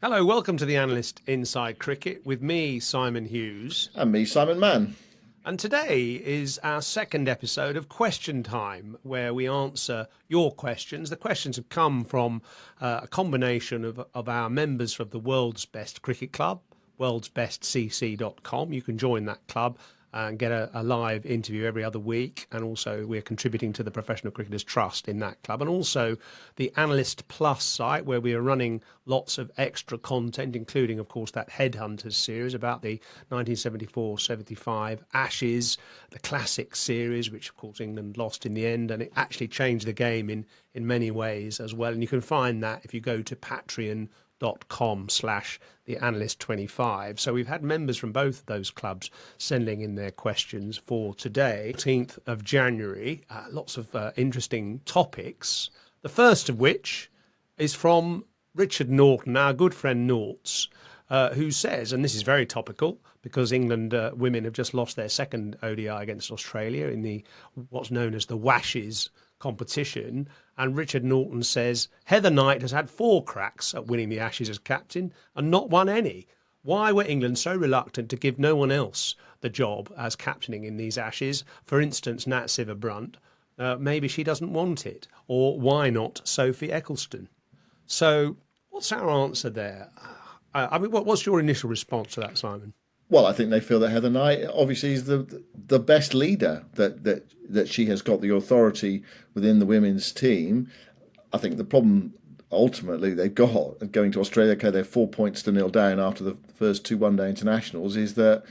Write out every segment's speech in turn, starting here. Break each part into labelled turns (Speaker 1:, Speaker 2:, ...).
Speaker 1: Hello, welcome to the Analyst Inside Cricket with me, Simon Hughes.
Speaker 2: And me, Simon Mann.
Speaker 1: And today is our second episode of Question Time, where we answer your questions. The questions have come from a combination of our members of the World's Best Cricket Club, worldsbestcc.com. You can join that club and get a live interview every other week. And also, we're contributing to the Professional Cricketers Trust in that club. And also, the Analyst Plus site, where we are running lots of extra content, including, of course, that Headhunters series about the 1974-75 Ashes, the Classic series, which, of course, England lost in the end. And it actually changed the game in many ways as well. And you can find that if you go to patreon.com/the analyst 25. So we've had members from both of those clubs sending in their questions for today, 14th of January. Lots of interesting topics. The first of which is from Richard Norton, our good friend Norts, who says, and this is very topical because England women have just lost their second ODI against Australia in the what's known as the Washes competition. And Richard Norton says, Heather Knight has had 4 cracks at winning the Ashes as captain and not won any. Why were England so reluctant to give no one else the job as captaining in these Ashes? For instance, Nat Sciver-Brunt. Maybe she doesn't want it. Or why not Sophie Ecclestone? So what's our answer there? What's your initial response to that, Simon?
Speaker 2: Well, I think they feel that Heather Knight obviously is the best leader, that she has got the authority within the women's team. I think the problem ultimately they've got going to Australia, okay, they're 4 points to nil down after the first 2 one-day internationals, is that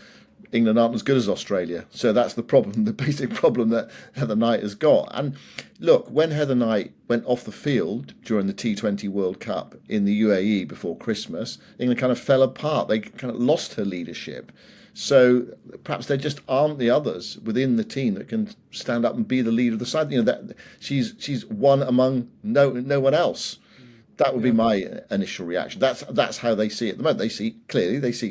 Speaker 2: England aren't as good as Australia. So that's the problem, the basic problem that Heather Knight has got. And look, when Heather Knight went off the field during the T20 World Cup in the UAE before Christmas, England kind of fell apart. They kind of lost her leadership. So perhaps there just aren't the others within the team that can stand up and be the leader of the side. You know, that she's one among no one else. That would be
Speaker 1: Yeah.
Speaker 2: my initial reaction. That's how they see it at the moment. They see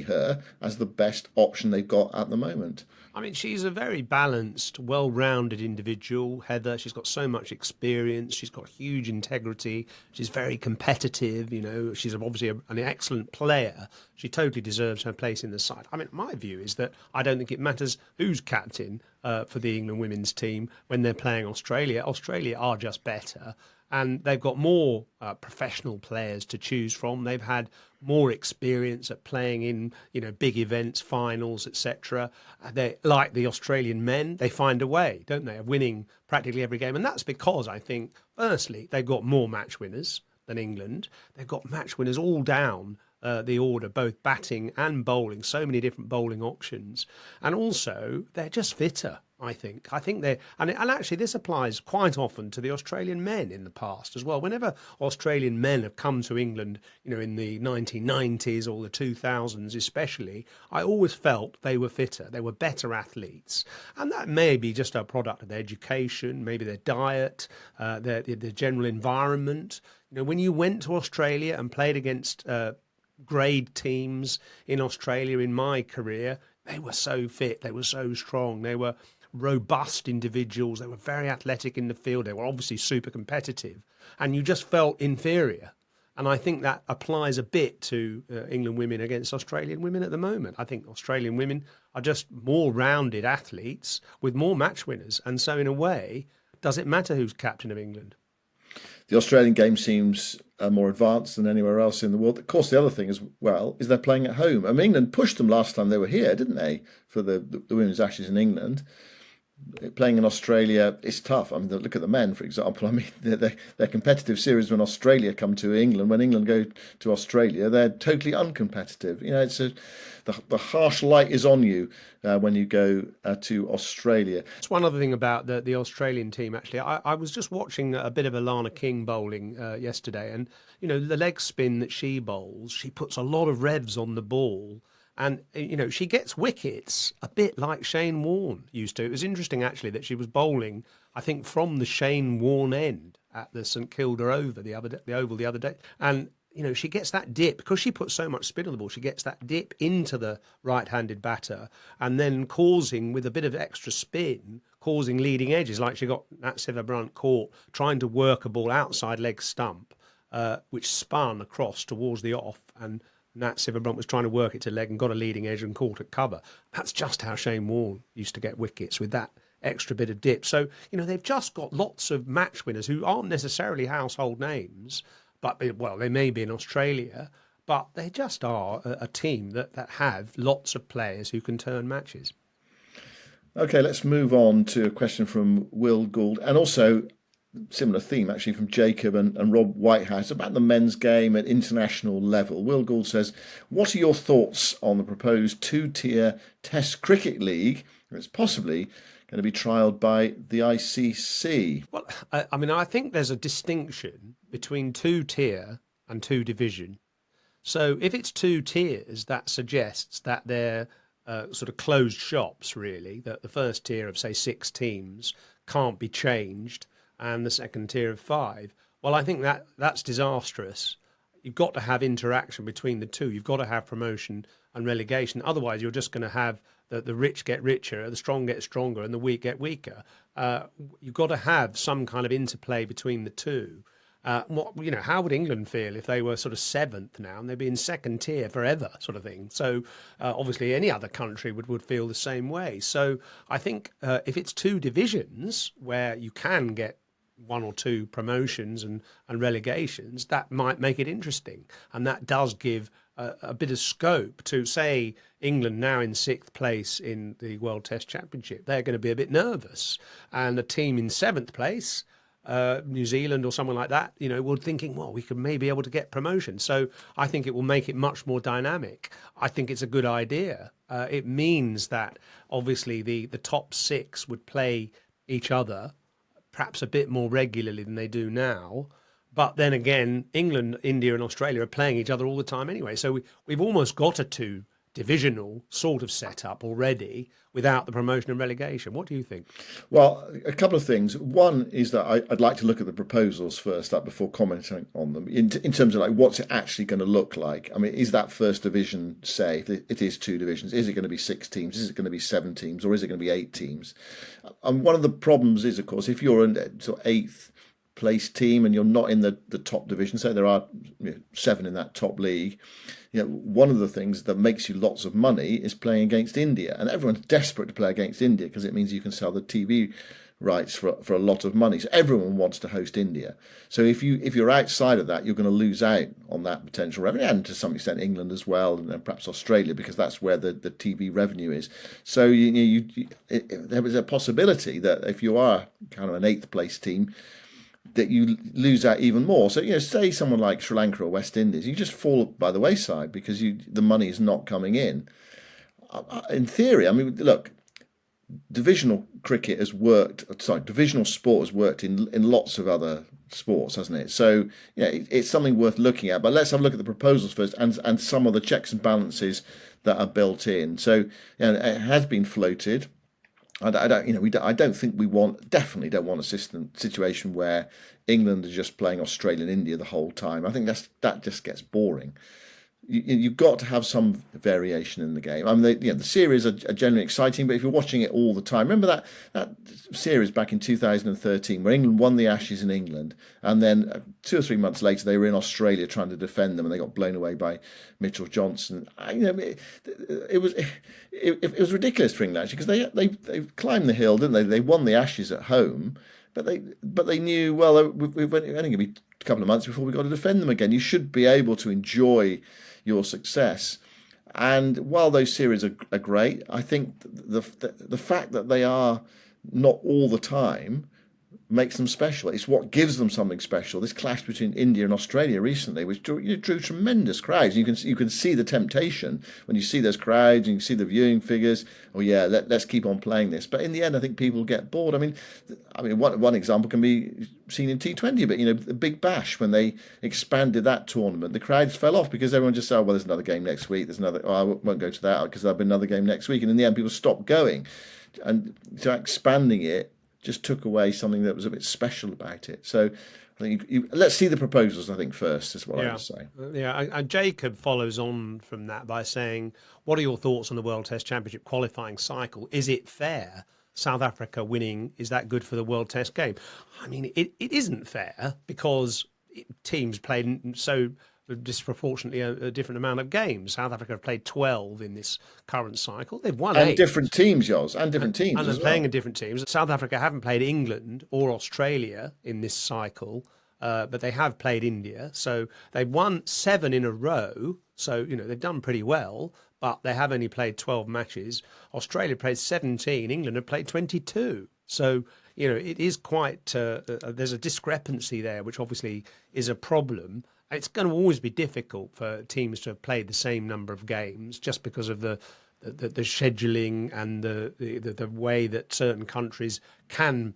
Speaker 2: her as the best option they've got at the moment.
Speaker 1: I mean, she's a very balanced, well-rounded individual, Heather. She's got so much experience. She's got huge integrity. She's very competitive. You know, she's obviously an excellent player. She totally deserves her place in the side. I mean, my view is that I don't think it matters who's captain for the England women's team when they're playing Australia. Australia are just better. And they've got more professional players to choose from. They've had more experience at playing in, big events, finals, etc. They like the Australian men. They find a way, don't they, of winning practically every game. And that's because I think, firstly, they've got more match winners than England. They've got match winners all down the order, both batting and bowling, so many different bowling options. And also, they're just fitter, I think. I think they're, and actually, this applies quite often to the Australian men in the past as well. Whenever Australian men have come to England, in the 1990s or the 2000s especially, I always felt they were fitter. They were better athletes. And that may be just a product of their education, maybe their diet, their general environment. When you went to Australia and played against grade teams in Australia in my career, they were so fit, they were so strong, they were robust individuals, they were very athletic in the field, they were obviously super competitive, and you just felt inferior. And I think that applies a bit to England women against Australian women at the moment. I think Australian women are just more rounded athletes with more match winners. And so, in a way, does it matter who's captain of England?
Speaker 2: The Australian game seems more advanced than anywhere else in the world. Of course, the other thing as well is they're playing at home. I mean, England pushed them last time they were here, didn't they, for the women's Ashes in England? Playing in Australia is tough. I mean, look at the men, for example. I mean, they're competitive series when Australia come to England. When England go to Australia, they're totally uncompetitive. The harsh light is on you when you go to Australia.
Speaker 1: It's one other thing about the Australian team, actually. I was just watching a bit of Alana King bowling yesterday, and, the leg spin that she bowls, she puts a lot of revs on the ball. And, she gets wickets a bit like Shane Warne used to. It was interesting, actually, that she was bowling, I think, from the Shane Warne end at the St Kilda Oval the other day. And, she gets that dip because she puts so much spin on the ball. She gets that dip into the right-handed batter and then causing, with a bit of extra spin, causing leading edges, like she got Nat Sciver-Brunt caught trying to work a ball outside leg stump. which spun across towards the off, and Nat Sciver-Brunt was trying to work it to leg and got a leading edge and caught at cover. That's just how Shane Warne used to get wickets, with that extra bit of dip. So, they've just got lots of match winners who aren't necessarily household names, but, well, they may be in Australia, but they just are a team that have lots of players who can turn matches.
Speaker 2: Okay, let's move on to a question from Will Gould, and also similar theme actually from Jacob and Rob Whitehouse about the men's game at international level. Will Gould says, what are your thoughts on the proposed two-tier Test Cricket League that's possibly going to be trialled by the ICC?
Speaker 1: Well, I think there's a distinction between two-tier and two-division. So if it's two tiers, that suggests that they're sort of closed shops, really, that the first tier of, say, 6 teams can't be changed, and the second tier of 5. Well, I think that's disastrous. You've got to have interaction between the two. You've got to have promotion and relegation. Otherwise, you're just going to have the rich get richer, the strong get stronger, and the weak get weaker. You've got to have some kind of interplay between the two. How would England feel if they were sort of 7th now and they'd be in second tier forever, sort of thing? So obviously any other country would feel the same way. So I think if it's 2 divisions where you can get 1 or 2 promotions and relegations, that might make it interesting. And that does give a bit of scope to, say, England now in 6th place in the World Test Championship. They're going to be a bit nervous. And a team in 7th place, New Zealand or someone like that, we're thinking, well, we could maybe be able to get promotion. So I think it will make it much more dynamic. I think it's a good idea. It means that obviously the top 6 would play each other perhaps a bit more regularly than they do now. But then again, England, India and Australia are playing each other all the time anyway. So we've almost got a 2-divisional sort of setup already without the promotion and relegation. What do you think?
Speaker 2: Well, a couple of things. One is that I'd like to look at the proposals first up before commenting on them in terms of like what's it actually going to look like. I mean, is that first division, say, if it is 2 divisions, is it going to be 6 teams? Is it going to be 7 teams? Or is it going to be 8 teams? And one of the problems is, of course, if you're in sort of 8th place team and you're not in the top division, so there are 7 in that top league, one of the things that makes you lots of money is playing against India, and everyone's desperate to play against India because it means you can sell the TV rights for a lot of money. So everyone wants to host India. So if you're outside of that, you're going to lose out on that potential revenue, and to some extent England as well, and perhaps Australia, because that's where the TV revenue is. So there is a possibility that if you are kind of an 8th place team, that you lose out even more. So, say someone like Sri Lanka or West Indies, you just fall by the wayside because the money is not coming in. In theory, I mean, look, divisional sport has worked in lots of other sports, hasn't it? So, it's something worth looking at. But let's have a look at the proposals first and some of the checks and balances that are built in. So, it has been floated. I definitely don't want a situation where England are just playing Australia and India the whole time. I think that just gets boring. You've got to have some variation in the game. I mean, the series are generally exciting, but if you're watching it all the time, remember that series back in 2013 where England won the Ashes in England, and then 2 or 3 months later they were in Australia trying to defend them, and they got blown away by Mitchell Johnson. It was ridiculous for England actually, because they climbed the hill, didn't they? They won the Ashes at home. But they knew, well, we've only going to be a couple of months before we've got to defend them again. You should be able to enjoy your success. And while those series are great, I think the fact that they are not all the time makes them special. It's what gives them something special. This clash between India and Australia recently, which drew tremendous crowds. You can see the temptation when you see those crowds and you see the viewing figures. Oh yeah, let's keep on playing this. But in the end, I think people get bored. I mean, one example can be seen in T20, but the Big Bash, when they expanded that tournament, the crowds fell off because everyone just said, oh, well, there's another game next week. There's another. Oh, I won't go to that because there'll be another game next week. And in the end, people stopped going. And so expanding it just took away something that was a bit special about it. So I think let's see the proposals, I think, first, is what I would say.
Speaker 1: Yeah, and Jacob follows on from that by saying, what are your thoughts on the World Test Championship qualifying cycle? Is it fair? South Africa winning, is that good for the World Test game? I mean, it isn't fair because teams played so disproportionately a different amount of games. South Africa have played 12 in this current cycle. They've won
Speaker 2: And
Speaker 1: 8.
Speaker 2: different teams, Jos, and different teams
Speaker 1: And they're
Speaker 2: as
Speaker 1: playing
Speaker 2: well.
Speaker 1: in different teams. South Africa haven't played England or Australia in this cycle, but they have played India. So they've won 7 in a row. So, they've done pretty well, but they have only played 12 matches. Australia played 17. England have played 22. So, it is quite, there's a discrepancy there, which obviously is a problem. It's going to always be difficult for teams to have played the same number of games just because of the scheduling and the way that certain countries can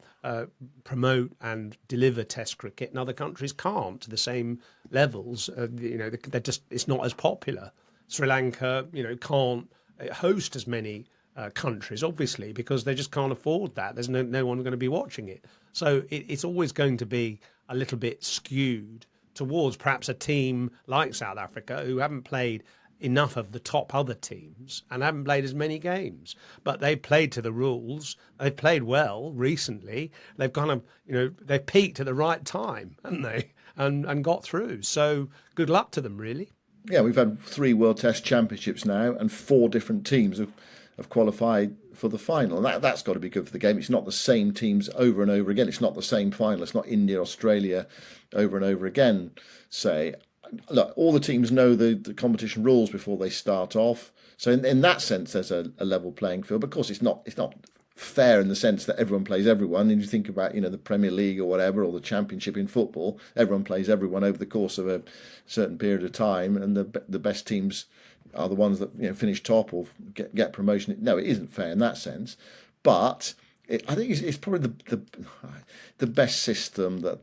Speaker 1: promote and deliver Test cricket, and other countries can't to the same levels. They're just, it's not as popular. Sri Lanka, can't host as many countries, obviously, because they just can't afford that. There's no one going to be watching it, so it's always going to be a little bit skewed towards perhaps a team like South Africa who haven't played enough of the top other teams and haven't played as many games, but they played to the rules. They've played well recently. They've kind of, they've peaked at the right time, haven't they? And got through. So good luck to them, really.
Speaker 2: Yeah, we've had 3 World Test Championships now, and 4 different teams have qualified for the final. And that's got to be good for the game. It's not the same teams over and over again. It's not the same final. It's not India, Australia over and over again, say. Look, all the teams know the competition rules before they start off. So in that sense, there's a level playing field. But of course, it's not fair in the sense that everyone plays everyone. And you think about, the Premier League or whatever, or the Championship in football, everyone plays everyone over the course of a certain period of time, and the best teams are the ones that finish top or get promotion. No, it isn't fair in that sense, but I think it's probably the best system that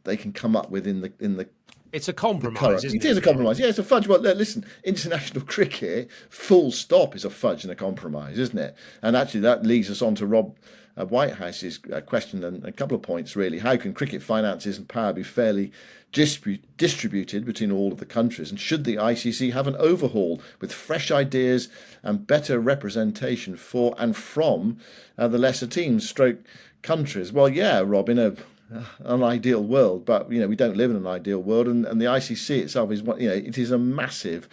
Speaker 2: they can come up with in the
Speaker 1: It's a compromise, isn't it?
Speaker 2: It is a compromise. Yeah, it's a fudge. Well, listen, international cricket, full stop, is a fudge and a compromise, isn't it? And actually, that leads us on to Rob Whitehouse's question and a couple of points, really. How can cricket finances and power be fairly distributed between all of the countries? And should the ICC have an overhaul with fresh ideas and better representation for and from the lesser teams, stroke countries? Well, yeah, Rob, in an ideal world, but we don't live in an ideal world, and the ICC itself is it is a massive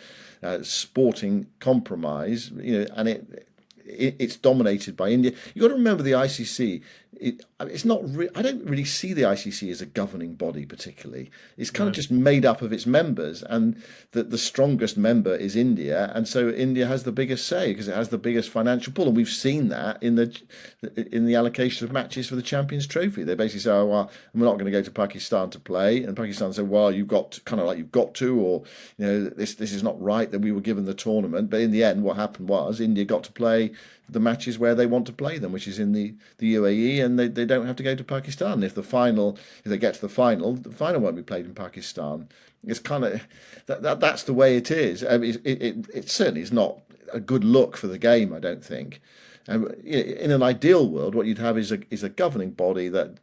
Speaker 2: sporting compromise, and it's dominated by India. You've got to remember the ICC. It's not. I don't really see the ICC as a governing body particularly. It's kind of just made up of its members, and the strongest member is India, and so India has the biggest say because it has the biggest financial pull, and we've seen that in the allocation of matches for the Champions Trophy. They basically say, "Oh, well, we're not going to go to Pakistan to play," and Pakistan say, "Well, you've got to," or this is not right that we were given the tournament. But in the end, what happened was India got to play the matches where they want to play them, which is in the UAE, and they don't have to go to Pakistan. If they get to the final won't be played in Pakistan. It's kind of that's the way it is. I mean, it certainly is not a good look for the game, I don't think. In an ideal world, what you'd have is a governing body that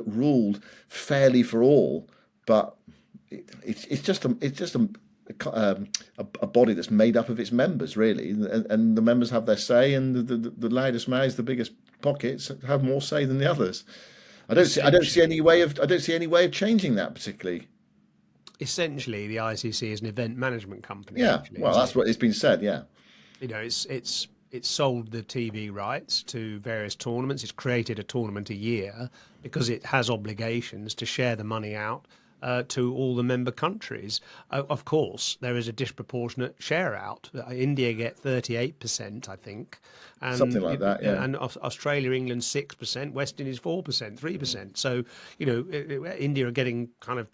Speaker 2: ruled fairly for all, but it's just a body that's made up of its members, really, and the members have their say, and the loudest mouths, the biggest pockets, have more say than the others. I don't see any way of changing that particularly.
Speaker 1: Essentially, the ICC is an event management company.
Speaker 2: Yeah,
Speaker 1: actually,
Speaker 2: well, that's what it's been said. Yeah,
Speaker 1: it's sold the TV rights to various tournaments. It's created a tournament a year because it has obligations to share the money out to all the member countries. Of course, there is a disproportionate share out. India get 38%, I think. And,
Speaker 2: something like that, yeah.
Speaker 1: And Australia, England, 6%, West Indies, 4%, 3%. So, India are getting kind of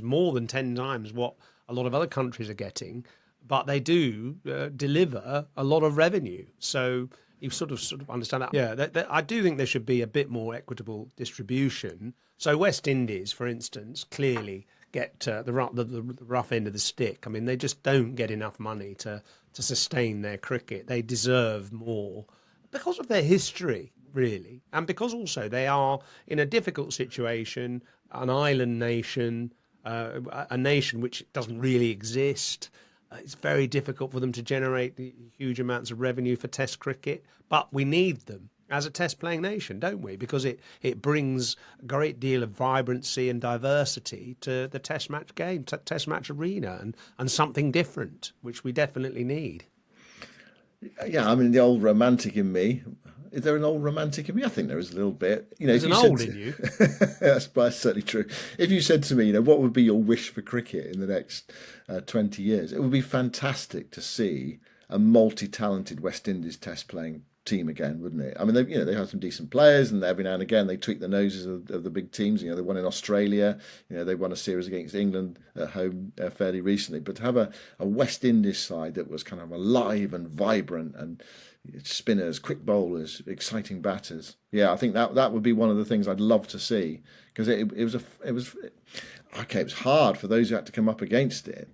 Speaker 1: more than 10 times what a lot of other countries are getting. But they do deliver a lot of revenue. So you sort of understand that. Yeah, I do think there should be a bit more equitable distribution. So West Indies, for instance, clearly get the rough end of the stick. I mean, they just don't get enough money to sustain their cricket. They deserve more because of their history, really, and because also they are in a difficult situation, an island nation, a nation which doesn't really exist. It's very difficult for them to generate huge amounts of revenue for Test cricket, but we need them. as a test playing nation, don't we? Because it brings a great deal of vibrancy and diversity to the test match game, test match arena, and something different, which we definitely need.
Speaker 2: Yeah, I mean, the old romantic in me. Is there an old romantic in me? I think there is a little bit. You know,
Speaker 1: There's
Speaker 2: if
Speaker 1: an
Speaker 2: you said
Speaker 1: old in you.
Speaker 2: that's certainly true. If you said to me, you know, what would be your wish for cricket in the next 20 years? It would be fantastic to see a multi-talented West Indies Test playing team again, wouldn't it? I mean, they have some decent players, and every now and again they tweak the noses of the big teams. You know, they won in Australia. You know, they won a series against England at home fairly recently. But to have a West Indies side that was kind of alive and vibrant and spinners, quick bowlers, exciting batters. Yeah, I think that would be one of the things I'd love to see because it was okay. It was hard for those who had to come up against it,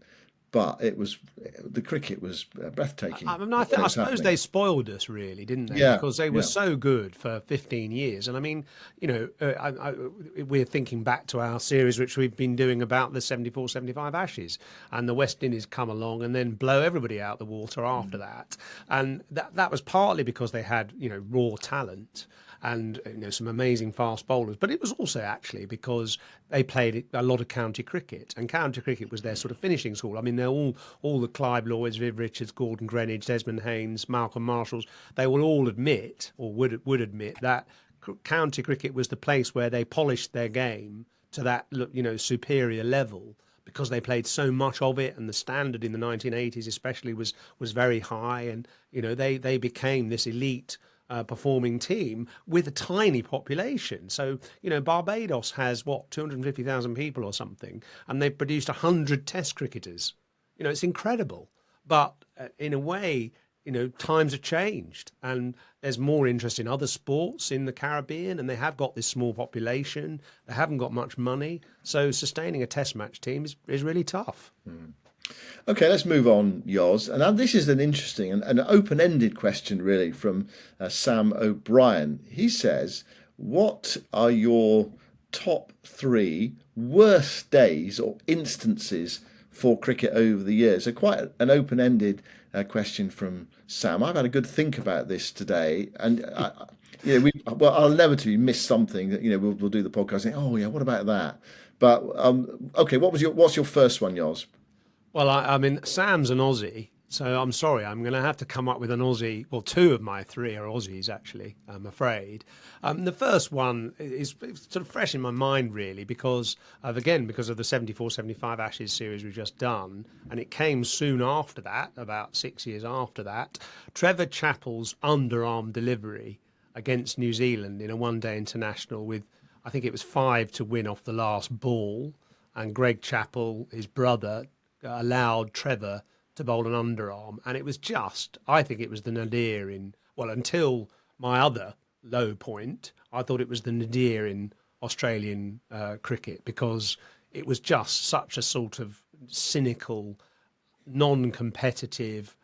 Speaker 2: but the cricket was breathtaking
Speaker 1: I mean,
Speaker 2: when it
Speaker 1: I
Speaker 2: was
Speaker 1: suppose
Speaker 2: happening.
Speaker 1: they spoiled us, really, didn't they?
Speaker 2: Yeah,
Speaker 1: Because they were
Speaker 2: yeah.
Speaker 1: so good for 15 years. And I mean, you know, we're thinking back to our series, which we've been doing about the 74, 75 Ashes, and the West Indies come along and then blow everybody out the water after that. And that was partly because they had, you know, raw talent and some amazing fast bowlers. But it was also actually because they played a lot of county cricket, and county cricket was their sort of finishing school. I mean, they're all the Clive Lloyds, Viv Richards, Gordon Greenidge, Desmond Haynes, Malcolm Marshalls. They will all admit, or would admit, that county cricket was the place where they polished their game to that superior level, because they played so much of it, and the standard in the 1980s especially was very high, and they became this elite performing team with a tiny population. So, Barbados has 250,000 people or something, and they've produced 100 test cricketers. It's incredible. But in a way, times have changed, and there's more interest in other sports in the Caribbean, and they have got this small population. They haven't got much money. So sustaining a test match team is really tough.
Speaker 2: Okay, let's move on, Yoz. And now this is an interesting and an open-ended question, really, from Sam O'Brien. He says, what are your top three worst days or instances for cricket over the years? So quite an open-ended question from Sam. I've had a good think about this today, and I'll inevitably miss something that we'll do the podcast. And, oh yeah, what about that? But okay, what's your first one, Yoz?
Speaker 1: Well, I mean, Sam's an Aussie, so I'm sorry, I'm going to have to come up with an Aussie. Well, two of my three are Aussies, actually, I'm afraid. The first one is sort of fresh in my mind, really, because of the 74-75 Ashes series we've just done, and it came soon after that, about 6 years after that. Trevor Chappell's underarm delivery against New Zealand in a one-day international with, I think it was 5 to win off the last ball, and Greg Chappell, his brother, allowed Trevor to bowl an underarm, and I think it was the nadir until my other low point, I thought it was the nadir in Australian cricket, because it was just such a sort of cynical, non-competitive,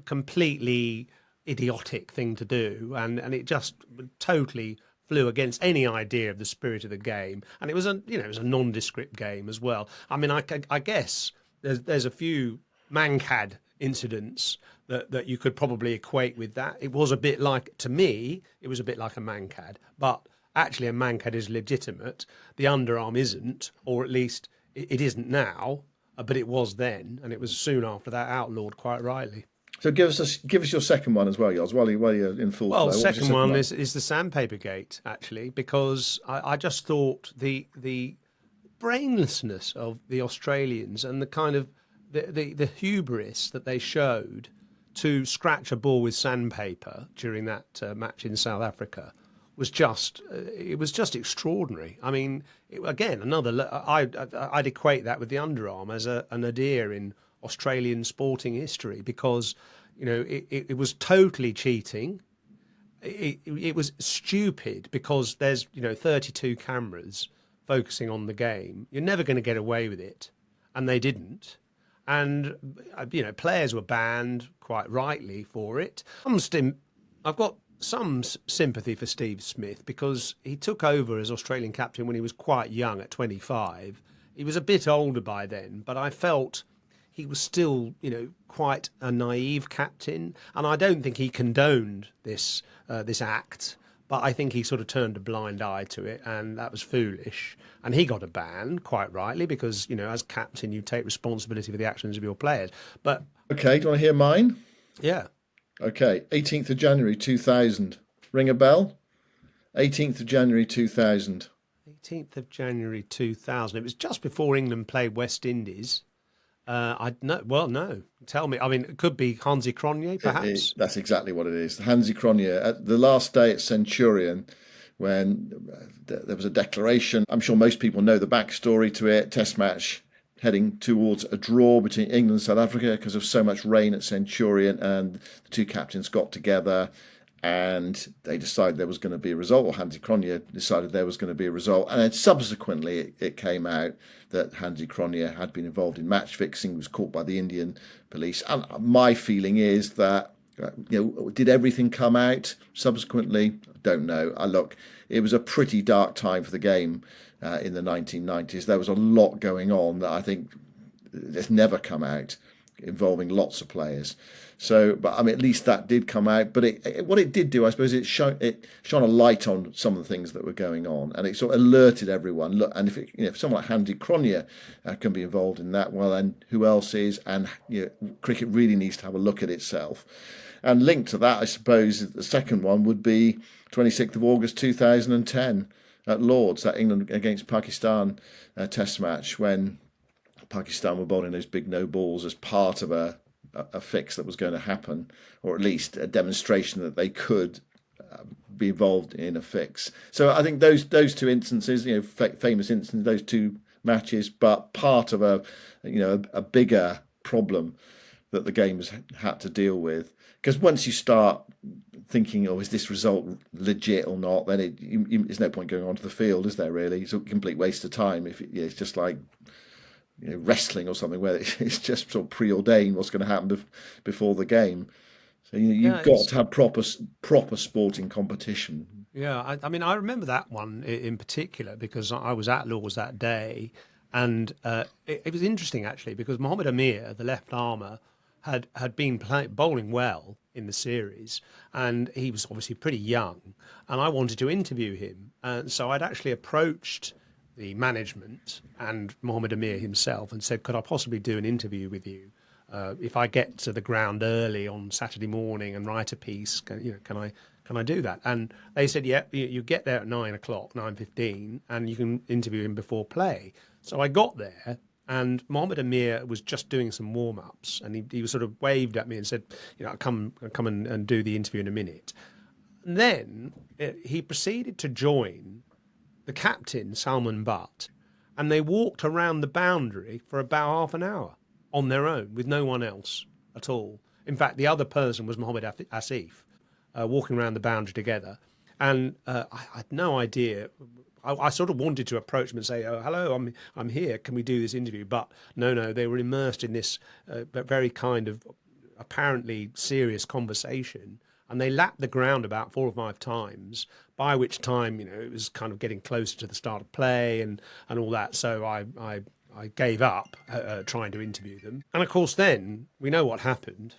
Speaker 1: completely idiotic thing to do, and it just totally flew against any idea of the spirit of the game. And it was a nondescript game as well. I mean, I guess there's a few Mankad incidents that you could probably equate with that. It was a bit like, to me, it was a bit like a Mankad, but actually a Mankad is legitimate. The underarm isn't, or at least it isn't now, but it was then, and it was soon after that outlawed, quite rightly.
Speaker 2: So give us your second one as well, Yoz, while you're in full flow.
Speaker 1: Well,
Speaker 2: What was your
Speaker 1: second
Speaker 2: second
Speaker 1: one
Speaker 2: one?
Speaker 1: is the sandpaper gate, actually, because I just thought the brainlessness of the Australians and the kind of the hubris that they showed to scratch a ball with sandpaper during that match in South Africa was just extraordinary. I mean, again, I'd equate that with the underarm as a nadir in Australian sporting history, because it was totally cheating. It was stupid, because there's 32 cameras focusing on the game. You're never going to get away with it, and they didn't. And players were banned quite rightly for it. I've got some sympathy for Steve Smith, because he took over as Australian captain when he was quite young at 25. He was a bit older by then, but I felt he was still, quite a naive captain, and I don't think he condoned this act. But I think he sort of turned a blind eye to it, and that was foolish. And he got a ban, quite rightly, because, as captain, you take responsibility for the actions of your players. But
Speaker 2: Okay, do you want to hear mine?
Speaker 1: yeah,
Speaker 2: Okay, 18th of January 2000. Ring a bell? 18th of January 2000.
Speaker 1: 18th of January 2000. It was just before England played West Indies. I no, well, no. Tell me. I mean, it could be Hansi Cronje, perhaps.
Speaker 2: That's exactly what it is. Hansi Cronje, at the last day at Centurion, when there was a declaration. I'm sure most people know the backstory to it. Test match heading towards a draw between England and South Africa because of so much rain at Centurion, and the two captains got together and they decided there was going to be a result, or Hansi Cronje decided there was going to be a result. And then subsequently it came out that Hansi Cronje had been involved in match fixing, was caught by the Indian police. And my feeling is that, did everything come out subsequently? Don't know. Look, it was a pretty dark time for the game in the 1990s. There was a lot going on that I think has never come out, involving lots of players. So, but I mean, at least that did come out. But what it did do, I suppose, it shone a light on some of the things that were going on, and it sort of alerted everyone. Look, and if someone like Hansi Cronje can be involved in that, well, then who else is? And cricket really needs to have a look at itself. And linked to that, I suppose, the second one would be 26th of August 2010 at Lords, that England against Pakistan Test match, when Pakistan were bowling those big no balls as part of a fix that was going to happen, or at least a demonstration that they could be involved in a fix. So I think those two instances, famous instances, those two matches, but part of a bigger problem that the game has had to deal with. Because once you start thinking, is this result legit or not, then there's no point going onto the field, is there really? It's a complete waste of time. If it's just like wrestling or something where it's just sort of preordained what's going to happen before the game. So you've got to have proper sporting competition.
Speaker 1: Yeah, I mean, I remember that one in particular because I was at Lords that day, and it was interesting actually because Mohammed Amir, the left armour, had been bowling well in the series, and he was obviously pretty young, and I wanted to interview him, and so I'd actually approached the management and Mohammed Amir himself and said, could I possibly do an interview with you? If I get to the ground early on Saturday morning and write a piece, can I do that? And they said, yeah, you get there at 9:00, 9:15, and you can interview him before play. So I got there, and Mohammed Amir was just doing some warm-ups, and he sort of waved at me and said, I'll come and do the interview in a minute. And then he proceeded to join the captain, Salman Butt, and they walked around the boundary for about half an hour on their own with no one else at all. In fact, the other person was Mohammed Asif, walking around the boundary together. And I had no idea. I sort of wanted to approach them and say, "Oh, hello, I'm here. Can we do this interview?" But no, they were immersed in this very kind of apparently serious conversation. And they lapped the ground about 4 or 5 times, by which time, it was kind of getting closer to the start of play and all that. So I gave up trying to interview them. And of course, then we know what happened.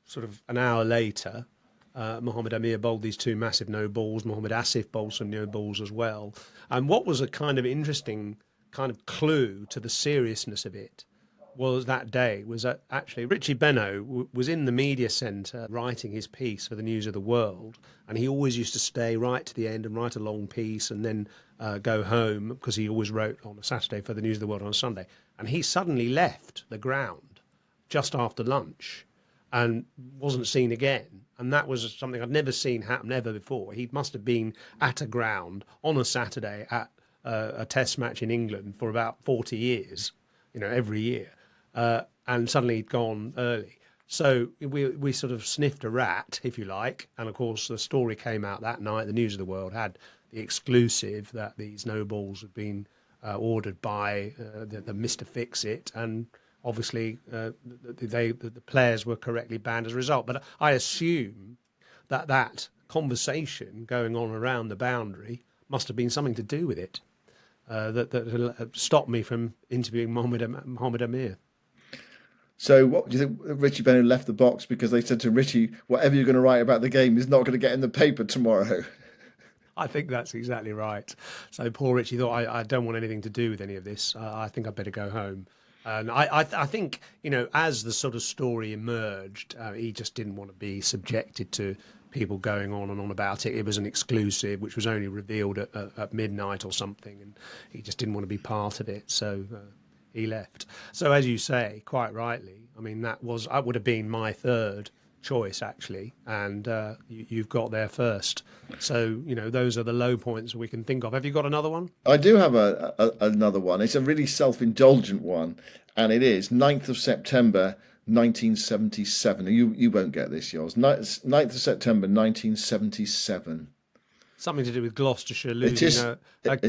Speaker 1: Sort of an hour later, Mohammed Amir bowled these 2 massive no balls. Mohammed Asif bowled some no balls as well. And what was a kind of interesting kind of clue to the seriousness of it was that actually Richie Benno was in the media centre writing his piece for the News of the World, and he always used to stay right to the end and write a long piece and then go home because he always wrote on a Saturday for the News of the World on a Sunday. And he suddenly left the ground just after lunch and wasn't seen again. And that was something I'd never seen happen ever before. He must have been at a ground on a Saturday at a test match in England for about 40 years, every year. And suddenly he'd gone early. So we sort of sniffed a rat, if you like. And of course, the story came out that night. The News of the World had the exclusive that these no balls had been ordered by the Mr. Fix-It. And obviously, the players were correctly banned as a result. But I assume that conversation going on around the boundary must have been something to do with it that stopped me from interviewing Mohammed Amir.
Speaker 2: So what do you think? Richie Bennett left the box because they said to Richie, whatever you're going to write about the game is not going to get in the paper tomorrow.
Speaker 1: I think that's exactly right. So poor Richie thought, I don't want anything to do with any of this. I think I better go home. And I think, as the sort of story emerged, he just didn't want to be subjected to people going on and on about it. It was an exclusive, which was only revealed at midnight or something, and he just didn't want to be part of it. So he left. So as you say, quite rightly, I mean, that would have been my third choice actually, and you've got there first. So those are the low points we can think of. Have you got another one?
Speaker 2: I do have another one. It's a really self-indulgent one, and it is 9th of September 1977. You won't get this, yours. 9th of September 1977.
Speaker 1: Something to do with Gloucestershire
Speaker 2: It
Speaker 1: losing
Speaker 2: is.
Speaker 1: a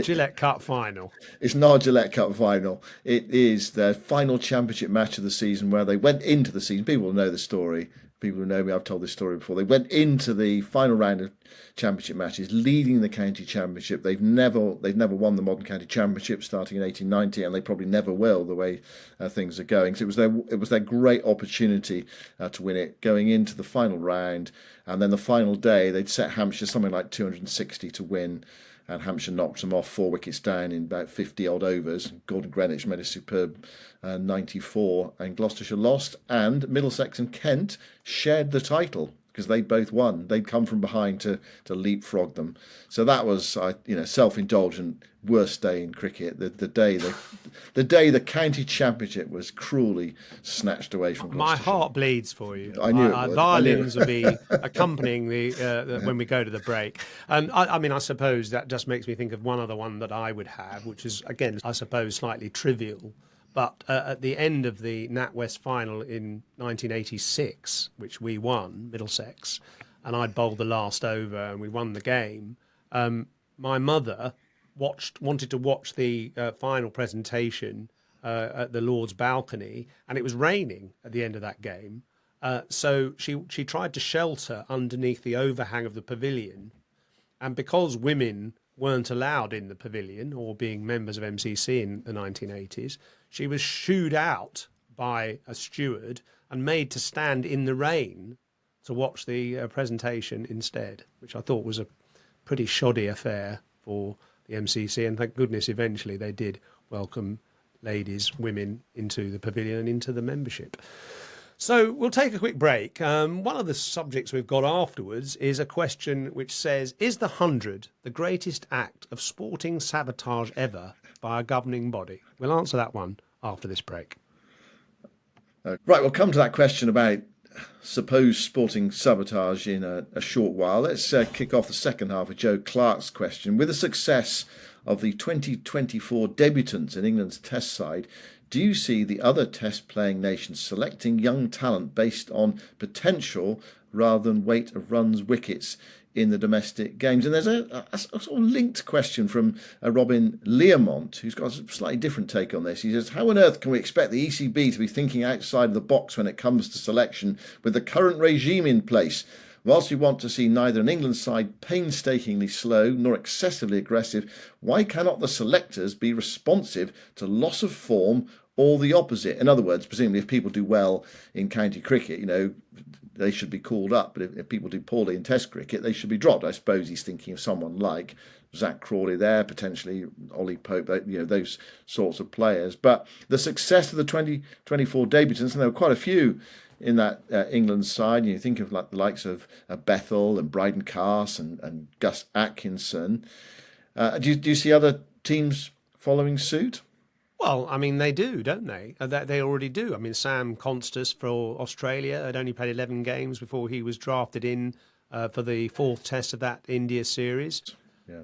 Speaker 1: Gillette Cup final.
Speaker 2: It's not a Gillette Cup final. It is their final championship match of the season, where they went into the season. People will know the story. People who know me, I've told this story before. They went into the final round of championship matches, leading the county championship. They've never won the Modern County Championship starting in 1890, and they probably never will, the way things are going. So it was their great opportunity to win it, going into the final round, and then the final day they'd set Hampshire something like 260 to win. And Hampshire knocked them off 4 wickets down in about 50 odd overs. Gordon Greenwich made a superb 94, and Gloucestershire lost. And Middlesex and Kent shared the title because they both won. They'd come from behind to leapfrog them. So that was, self-indulgent, worst day in cricket. The day the county championship was cruelly snatched away from
Speaker 1: My
Speaker 2: Gloucestershire.
Speaker 1: heart bleeds for you.
Speaker 2: I knew it would.
Speaker 1: Violins will be accompanying when we go to the break. And I suppose that just makes me think of one other one that I would have, which is, again, I suppose, slightly trivial. But at the end of the NatWest final in 1986, which we won, Middlesex, and I'd bowled the last over and we won the game, my mother wanted to watch the final presentation at the Lord's balcony, and it was raining at the end of that game. So she tried to shelter underneath the overhang of the pavilion, and because women weren't allowed in the pavilion or being members of MCC in the 1980s, she was shooed out by a steward and made to stand in the rain to watch the presentation instead, which I thought was a pretty shoddy affair for the MCC. And thank goodness eventually they did welcome women into the pavilion and into the membership. So we'll take a quick break. One of the subjects we've got afterwards is a question which says, is the 100 the greatest act of sporting sabotage ever by a governing body? We'll answer that one after this break.
Speaker 2: Right, we'll come to that question about supposed sporting sabotage in a short while. Let's kick off the second half with Joe Clark's question. With the success of the 2024 debutants in England's Test side, do you see the other Test-playing nations selecting young talent based on potential rather than weight of runs, wickets in the domestic games? And there's a sort of linked question from Robin Learmont, who's got a slightly different take on this. He says, how on earth can we expect the ECB to be thinking outside the box when it comes to selection with the current regime in place? Whilst we want to see neither an England side painstakingly slow nor excessively aggressive, why cannot the selectors be responsive to loss of form or the opposite? In other words, presumably if people do well in county cricket, they should be called up. But if people do poorly in Test cricket, they should be dropped. I suppose he's thinking of someone like Zach Crawley there, potentially Ollie Pope, those sorts of players. But the success of the 2024 debutants, and there were quite a few in that England side, you think of like the likes of Bethel and Bryden Carse and Gus Atkinson. Do you see other teams following suit?
Speaker 1: Well, I mean, they do, don't they? They already do. I mean, Sam Constas for Australia had only played 11 games before he was drafted in for the fourth test of that India series.
Speaker 2: Yeah.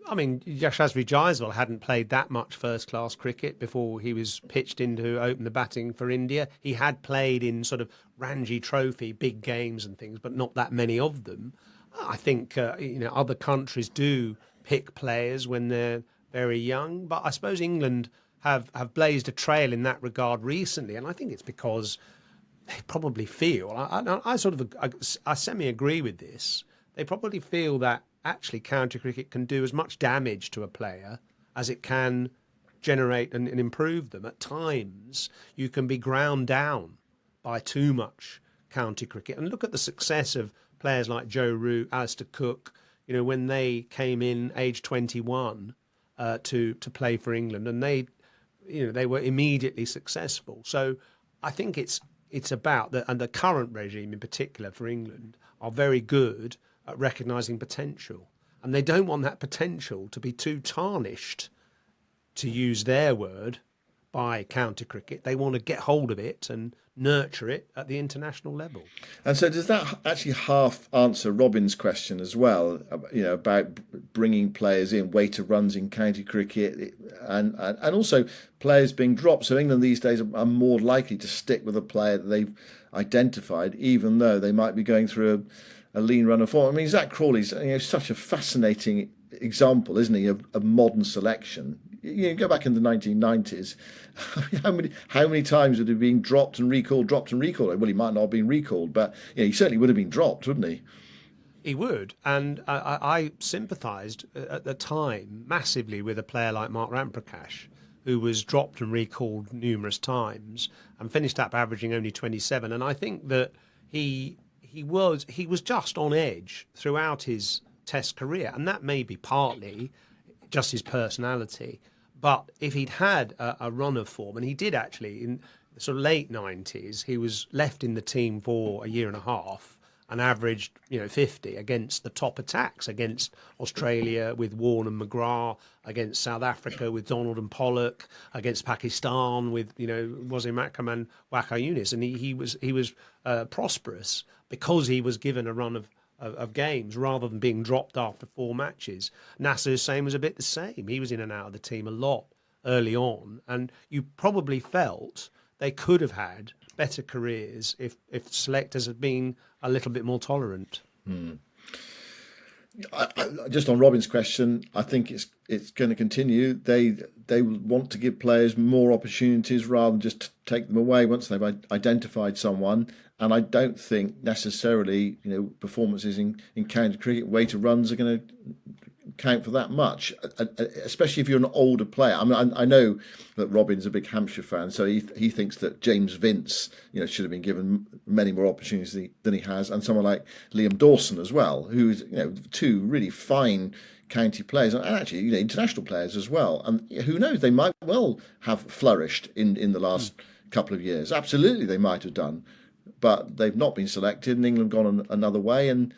Speaker 1: I mean, Yashasvi Jaiswal hadn't played that much first-class cricket before he was pitched in to open the batting for India. He had played in sort of Ranji Trophy, big games and things, but not that many of them. I think, other countries do pick players when they're very young, but I suppose England have blazed a trail in that regard recently, and I think it's because they probably feel, I semi-agree with this, they probably feel that actually county cricket can do as much damage to a player as it can generate and improve them. At times, you can be ground down by too much county cricket. And look at the success of players like Joe Root, Alistair Cook, when they came in age 21 to play for England, and they were immediately successful. So I think it's about and the current regime in particular for England are very good at recognising potential, and they don't want that potential to be too tarnished, to use their word, by county cricket. They want to get hold of it and nurture it at the international level.
Speaker 2: And so, does that actually half answer Robin's question as well? About bringing players in, weighted runs in county cricket, and also players being dropped. So England these days are more likely to stick with a player that they've identified, even though they might be going through a lean run of form. I mean, Zach Crawley's such a fascinating example, isn't he, of modern selection. Go back in the 1990s. How many times would he have been dropped and recalled, dropped and recalled? Well, he might not have been recalled, but he certainly would have been dropped, wouldn't he?
Speaker 1: He would, and I sympathised at the time massively with a player like Mark Ramprakash, who was dropped and recalled numerous times and finished up averaging only 27. And I think that he was just on edge throughout his Test career, and that may be partly just his personality. But if he'd had a run of form, and he did actually in the sort of late 90s, he was left in the team for a year and a half and averaged 50 against the top attacks, against Australia with Warne and McGrath, against South Africa with Donald and Pollock, against Pakistan with Wasim Akram and Waqar Younis, and he was prosperous because he was given a run of games rather than being dropped after 4 matches. Nasser Hussain was a bit the same. He was in and out of the team a lot early on, and you probably felt they could have had better careers if selectors had been a little bit more tolerant.
Speaker 2: Just on Robin's question, I think it's going to continue. They want to give players more opportunities rather than just take them away once they've identified someone. And I don't think necessarily performances in county cricket, weighted runs are going to count for that much, especially if you're an older player. I mean, I know that Robin's a big Hampshire fan, so he thinks that James Vince, should have been given many more opportunities than he has, and someone like Liam Dawson as well, who's two really fine county players and actually international players as well. And who knows, they might well have flourished in the last couple of years. Absolutely, they might have done, but they've not been selected, and England gone another way. And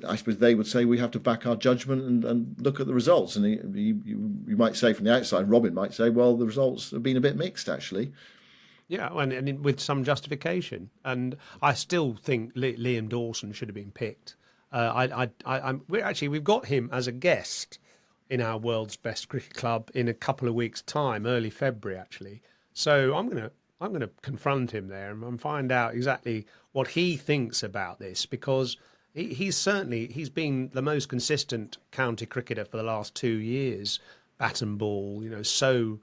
Speaker 2: I suppose they would say we have to back our judgment and look at the results. And you might say from the outside, Robin might say, well, the results have been a bit mixed, actually.
Speaker 1: Yeah, and with some justification. And I still think Liam Dawson should have been picked. We've got him as a guest in our World's Best Cricket Club in a couple of weeks' time, early February, actually. So I'm gonna confront him there and find out exactly what he thinks about this, because he's been the most consistent county cricketer for the last 2 years, bat and ball, so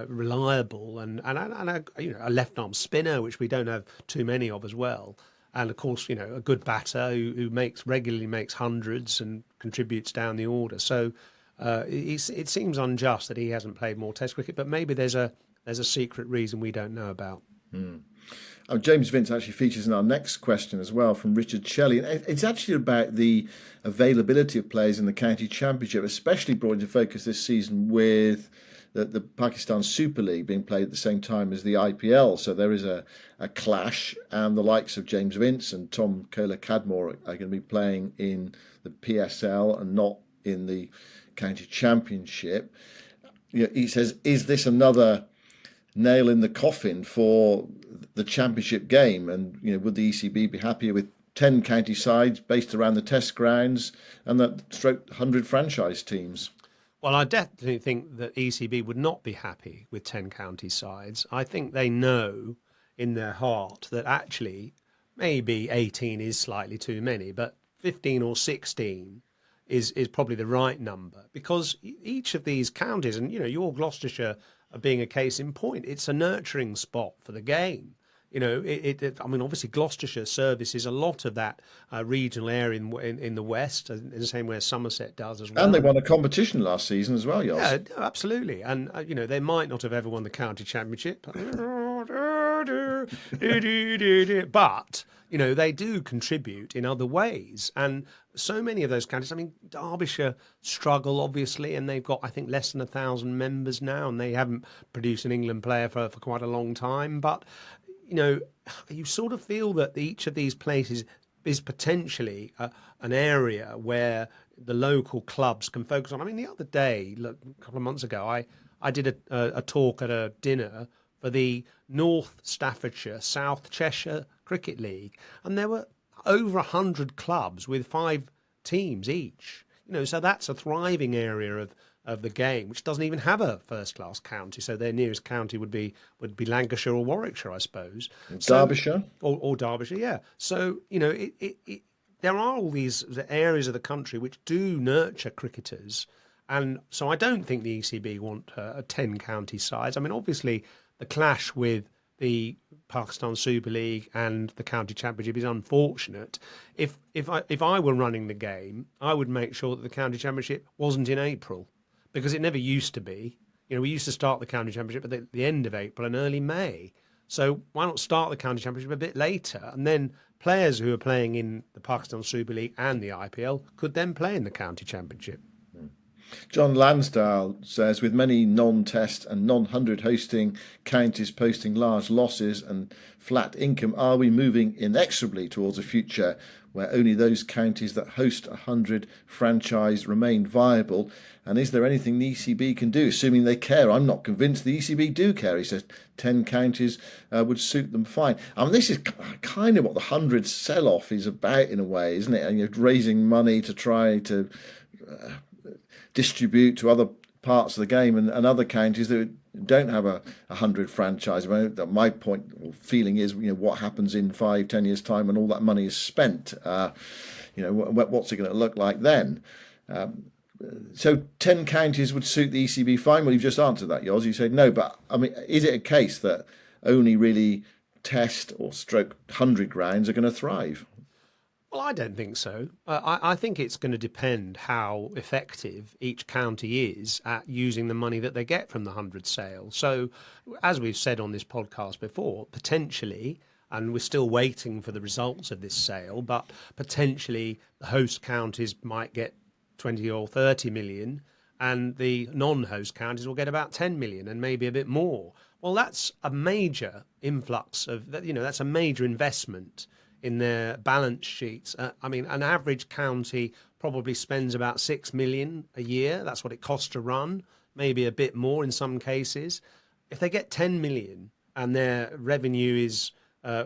Speaker 1: reliable, and a left arm spinner, which we don't have too many of as well, and of course a good batter who regularly makes hundreds and contributes down the order. So it seems unjust that he hasn't played more Test cricket, but maybe there's a secret reason we don't know about.
Speaker 2: James Vince actually features in our next question as well, from Richard Shelley. It's actually about the availability of players in the county championship, especially brought into focus this season with the Pakistan Super League being played at the same time as the IPL. So there is a clash, and the likes of James Vince and Tom Kohler-Cadmore are going to be playing in the PSL and not in the county championship. He says, is this another nail in the coffin for the championship game? And would the ECB be happier with 10 county sides based around the Test grounds and that 100 franchise teams?
Speaker 1: Well, I definitely think that ECB would not be happy with 10 county sides. I think they know in their heart that actually maybe 18 is slightly too many, but 15 or 16 is probably the right number, because each of these counties, and your Gloucestershire being a case in point, it's a nurturing spot for the game. Obviously Gloucestershire services a lot of that regional area in the west, in the same way as Somerset does as well.
Speaker 2: And they won a competition last season as well, Jos.
Speaker 1: Yeah, absolutely. And they might not have ever won the county championship, but they do contribute in other ways. And so many of those counties, I mean, Derbyshire struggle, obviously, and they've got, I think, less than 1,000 members now, and they haven't produced an England player for quite a long time. But, you sort of feel that each of these places is potentially an area where the local clubs can focus on. I mean, the other day, look, a couple of months ago, I did a talk at a dinner for the North Staffordshire, South Cheshire Cricket League, and there were over 100 clubs with 5 teams each. So that's a thriving area of the game, which doesn't even have a first class county. So their nearest county would be Lancashire or Warwickshire, I suppose.
Speaker 2: Derbyshire,
Speaker 1: or Derbyshire, yeah. So there are all these areas of the country which do nurture cricketers, and so I don't think the ECB want a 10 county size. I mean, obviously, the clash with the Pakistan Super League and the county championship is unfortunate. If I were running the game, I would make sure that the county championship wasn't in April, because it never used to be. We used to start the county championship at the end of April and early May. So why not start the county championship a bit later, and then players who are playing in the Pakistan Super League and the IPL could then play in the county championship.
Speaker 2: John Lansdale says, with many non-test and non-100 hosting counties posting large losses and flat income, are we moving inexorably towards a future where only those counties that host 100 franchise remain viable? And is there anything the ECB can do, assuming they care? I'm not convinced the ECB do care. He says 10 counties would suit them fine. I mean, this is kind of what the 100 sell-off is about in a way, isn't it? And you're raising money to try to distribute to other parts of the game and other counties that don't have a 100 franchise. My point or feeling is, what happens in 5-10 years' time when all that money is spent? What's it going to look like then? So 10 counties would suit the ECB fine. Well, you've just answered that, Yoz. You said no, but I mean, is it a case that only really test or stroke 100 grounds are going to thrive?
Speaker 1: Well, I don't think so. I think it's going to depend how effective each county is at using the money that they get from the 100 sale. So, as we've said on this podcast before, potentially, and we're still waiting for the results of this sale, but potentially the host counties might get 20 or 30 million, and the non-host counties will get about 10 million and maybe a bit more. Well, that's a major influx of that. That's a major investment in their balance sheets. I mean, an average county probably spends about 6 million a year. That's what it costs to run, maybe a bit more in some cases. If they get 10 million and their revenue is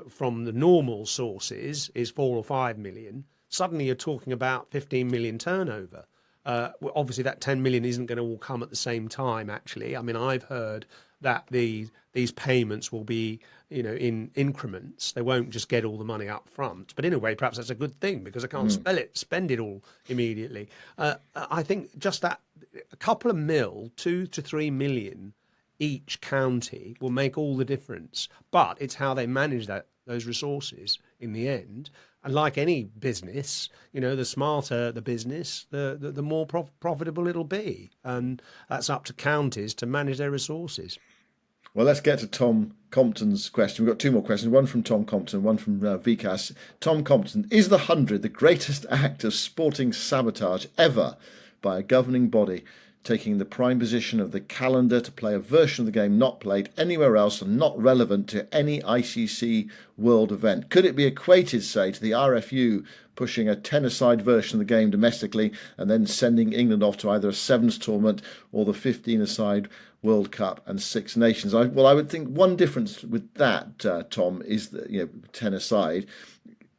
Speaker 1: from the normal sources is 4 or 5 million, suddenly you're talking about 15 million turnover. Obviously, that 10 million isn't going to all come at the same time, actually. I mean, I've heard that these payments will be, in increments. They won't just get all the money up front. But in a way, perhaps that's a good thing, because I can't spend it all immediately. I think just that a couple of mil, 2 to 3 million each county will make all the difference. But it's how they manage those resources in the end. And like any business, the smarter the business, the more profitable it'll be. And that's up to counties to manage their resources.
Speaker 2: Well, let's get to Tom Compton's question. We've got 2 more questions, one from Tom Compton, one from Vikas. Tom Compton, is the 100 the greatest act of sporting sabotage ever by a governing body, taking the prime position of the calendar to play a version of the game not played anywhere else and not relevant to any ICC world event? Could it be equated, say, to the RFU pushing a 10-a-side version of the game domestically and then sending England off to either a sevens tournament or the 15-a-side World Cup and Six Nations? I would think one difference with that, Tom, is that 10-a-side.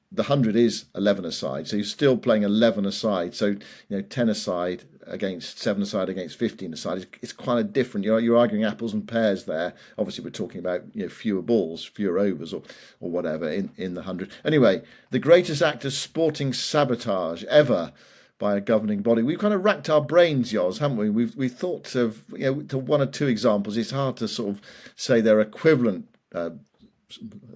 Speaker 2: The 100 is 11-a-side, so you're still playing 11-a-side. So 10-a-side against 7-a-side against 15-a-side. It's quite a different. You're arguing apples and pears there. Obviously, we're talking about fewer balls, fewer overs, or whatever in the 100. Anyway, the greatest act of sporting sabotage ever by a governing body. We've kind of racked our brains, Yoz, haven't we? We've thought of to 1 or 2 examples. It's hard to sort of say they're equivalent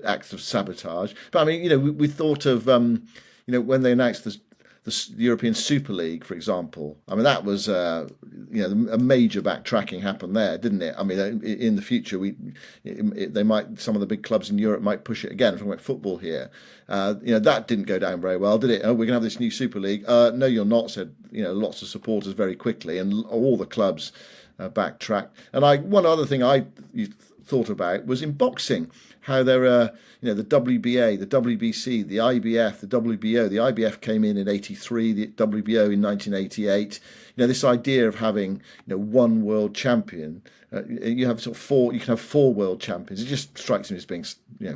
Speaker 2: acts of sabotage. But I mean, we thought of when they announced the European Super League, for example. I mean, that was a major backtracking happened there, didn't it? I mean, in the future, they might, some of the big clubs in Europe might push it again. If we talking about football here, that didn't go down very well, did it? Oh, we're going to have this new Super League. No, you're not. Said lots of supporters very quickly, and all the clubs backtracked. And one other thing I thought about was in boxing, how there are the WBA, the WBC, the IBF, the WBO. The IBF came in '83, the WBO in 1988. This idea of having one world champion. You have sort of four. You can have four world champions. It just strikes me as being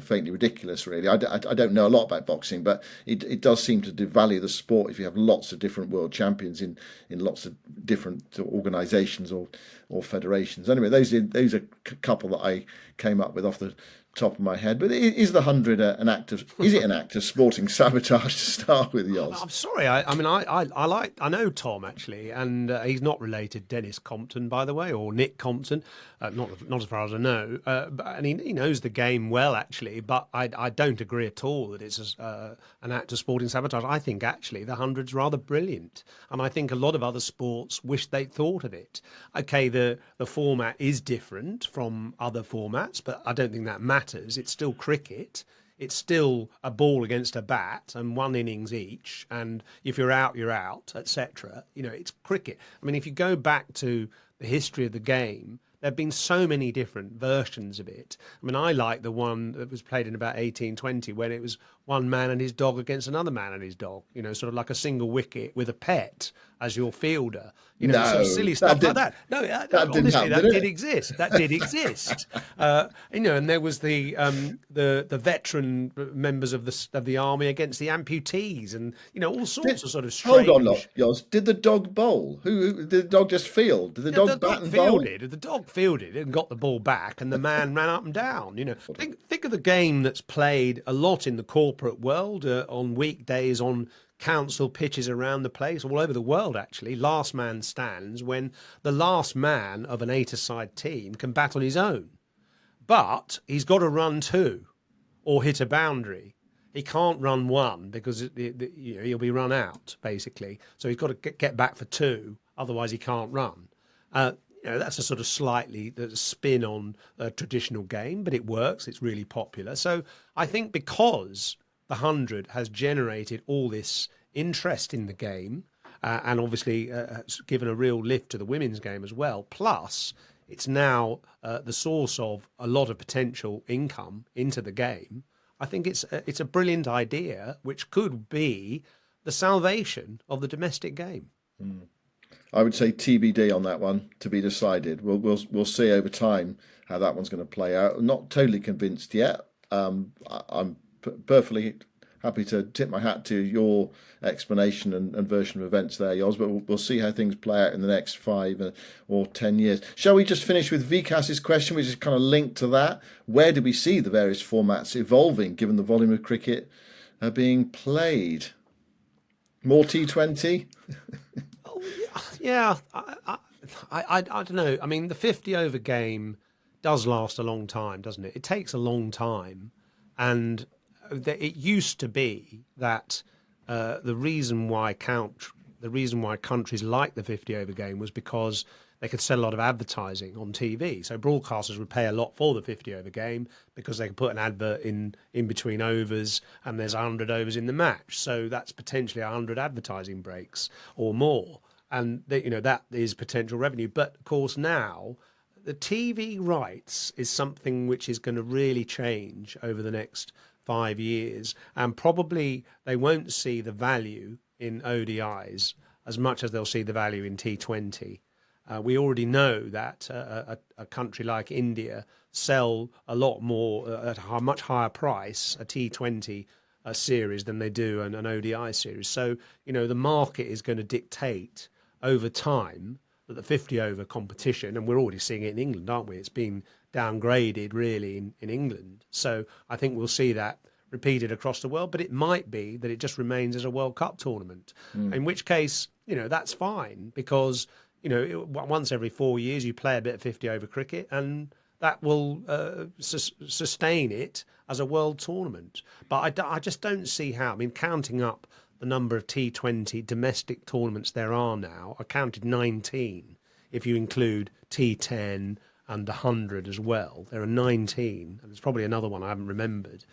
Speaker 2: faintly ridiculous. Really, I don't know a lot about boxing, but it does seem to devalue the sport if you have lots of different world champions in lots of different organisations or federations. Anyway, those are a couple that I came up with off the top of my head. But is the 100 an act of sporting sabotage to start with, Yoz?
Speaker 1: I'm sorry. I know Tom actually, and he's not related to Dennis Compton, by the way, or Nick Compton, not as far as I know. And he knows the game well actually, but I don't agree at all that it's an act of sporting sabotage. I think actually the 100's rather brilliant, and I think a lot of other sports wish they'd thought of it. Okay, the format is different from other formats, but I don't think that matters. It's still cricket. It's still a ball against a bat and one innings each. And if you're out, you're out, etc. It's cricket. I mean, if you go back to the history of the game, there have been so many different versions of it. I mean, I like the one that was played in about 1820 when it was one man and his dog against another man and his dog, sort of like a single wicket with a pet as your fielder, sort of silly stuff like that. No, honestly, that did exist. That did exist. And there was the veteran members of the army against the amputees, and all sorts of sort of strange.
Speaker 2: Hold on, look, Yoz. Did the dog bowl? Who did the dog just field? Did the dog bat and bowl?
Speaker 1: The dog fielded and got the ball back, and the man ran up and down. Think of the game that's played a lot in the corporate world on weekdays on council pitches around the place, all over the world actually. Last man stands, when the last man of an 8-a-side team can bat on his own, but he's got to run two or hit a boundary. He can't run one because he'll be run out basically. So he's got to get back for two, otherwise he can't run. That's a sort of slightly spin on a traditional game, but it works. It's really popular. So I think because the 100 has generated all this interest in the game, and obviously given a real lift to the women's game as well. Plus, it's now the source of a lot of potential income into the game. I think it's a brilliant idea, which could be the salvation of the domestic game.
Speaker 2: I would say TBD on that one, to be decided. We'll see over time how that one's going to play out. I'm not totally convinced yet. I'm perfectly happy to tip my hat to your explanation and version of events there, Yoz, but we'll see how things play out in the next 5 or 10 years. Shall we just finish with Vikas's question, which is kind of linked to that? Where do we see the various formats evolving, given the volume of cricket being played? More T20?
Speaker 1: Yeah, I don't know. I mean, the 50 over game does last a long time, doesn't it? It takes a long time, and it used to be that the reason why countries like the 50 over game was because they could sell a lot of advertising on TV. So broadcasters would pay a lot for the 50 over game because they could put an advert in between overs, and there's 100 overs in the match. So that's potentially 100 advertising breaks or more. And that is potential revenue. But of course now the TV rights is something which is going to really change over the next 5 years, and probably they won't see the value in ODIs as much as they'll see the value in T20. We already know that a country like India sell a lot more at a much higher price a T20 series than they do an ODI series. So the market is going to dictate over time that the 50 over competition, and we're already seeing it in England, aren't we? It's been downgraded really in England. So I think we'll see that repeated across the world, but it might be that it just remains as a World Cup tournament, in which case, that's fine, because, once every 4 years you play a bit of 50 over cricket, and that will sustain it as a world tournament. But I just don't see how. I mean, counting up the number of T20 domestic tournaments there are now. I counted 19 if you include T10 and the 100 as well. There are 19, and there's probably another one I haven't remembered.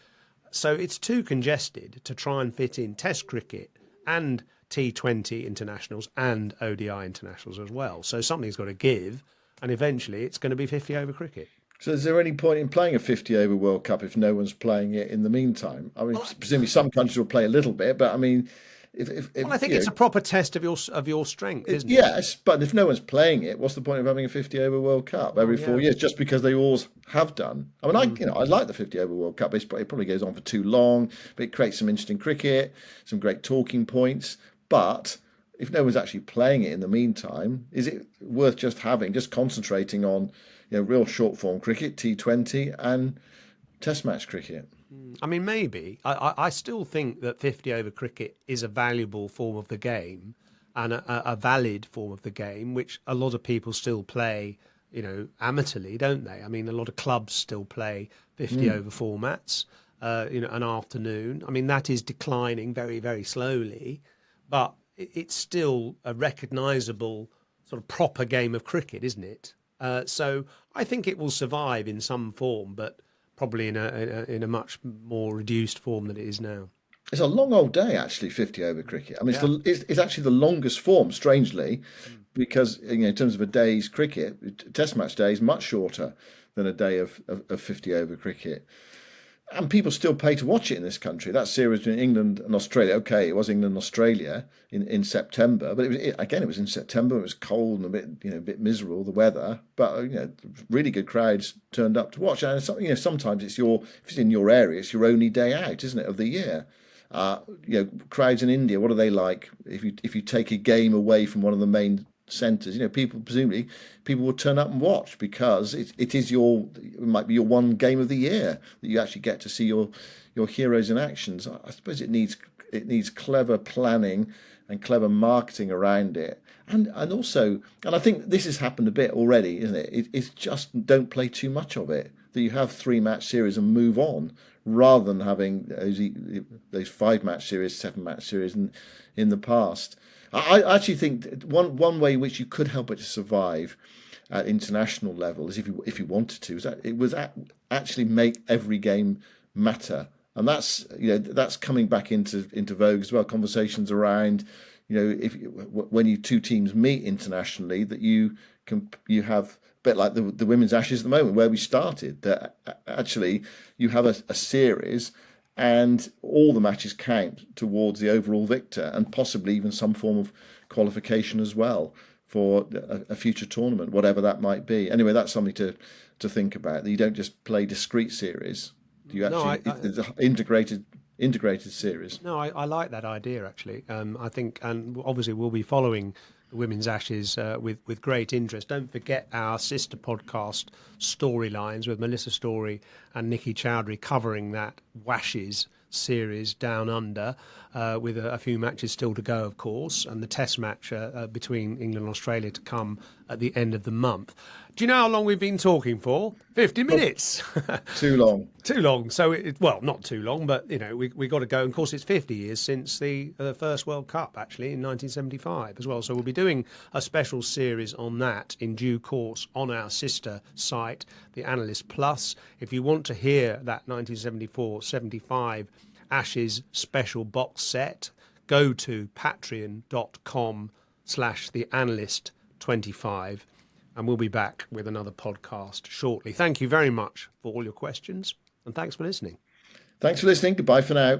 Speaker 1: So it's too congested to try and fit in Test cricket and T20 internationals and ODI internationals as well. So something's got to give, and eventually it's going to be 50 over cricket.
Speaker 2: So is there any point in playing a 50 over World Cup if no one's playing it in the meantime? I mean, presumably some countries will play a little bit, but I mean,
Speaker 1: I think it's a proper test of your strength, isn't it?
Speaker 2: yes, but if no one's playing it, what's the point of having a 50 over World Cup every 4 years? Just because they always have done. I mean, I like the 50 over World Cup. It probably goes on for too long, but it creates some interesting cricket, some great talking points. But if no one's actually playing it in the meantime, is it worth just concentrating on real short form cricket, T20 and Test match cricket?
Speaker 1: I mean, maybe. I still think that 50 over cricket is a valuable form of the game and a valid form of the game, which a lot of people still play, amateurly, don't they? I mean, a lot of clubs still play 50 over formats, an afternoon. I mean, that is declining very, very slowly, but it's still a recognisable sort of proper game of cricket, isn't it? So I think it will survive in some form, but probably in a much more reduced form than it is now.
Speaker 2: It's a long old day, actually, 50 over cricket. I mean, it's actually the longest form, strangely, because in terms of a day's cricket, Test match day is much shorter than a day of 50 over cricket. And people still pay to watch it in this country. That series between England and Australia, okay, it was England and Australia in September, but it was in September. It was cold and a bit miserable, the weather, but really good crowds turned up to watch. And sometimes if it's in your area, it's your only day out, isn't it, of the year? Crowds in India, what are they like? If you take a game away from one of the main centres, presumably people will turn up and watch because it might be your one game of the year that you actually get to see your heroes in actions. I suppose it needs clever planning and clever marketing around it, and I think this has happened a bit already, isn't it? It's just don't play too much of it. That you have 3-match series and move on, rather than having those 5-match series, 7-match series in the past. I actually think one way in which you could help it to survive at international level is if you wanted to, is that it was actually make every game matter, and that's coming back into vogue as well. Conversations around when two teams meet internationally, that you have a bit like the women's Ashes at the moment, where we started, that actually you have a series and all the matches count towards the overall victor, and possibly even some form of qualification as well for a future tournament, whatever that might be. Anyway, that's something to think about, that you don't just play discrete series. You actually, it's an integrated series.
Speaker 1: No, I like that idea, actually. I think, and obviously we'll be following the Women's Ashes with great interest. Don't forget our sister podcast, Storylines, with Melissa Story and Nikki Chowdhury, covering that Washes series down under, with a few matches still to go, of course, and the test match between England and Australia to come at the end of the month. Do you know how long we've been talking for? 50 minutes.
Speaker 2: Too long.
Speaker 1: Too long. So, not too long, but, we got to go. And of course, it's 50 years since the first World Cup, actually, in 1975 as well. So we'll be doing a special series on that in due course on our sister site, the Analyst Plus. If you want to hear that 1974-75 Ashes special box set, go to patreon.com/theanalyst25. And we'll be back with another podcast shortly. Thank you very much for all your questions, and thanks for listening.
Speaker 2: Thanks for listening. Goodbye for now.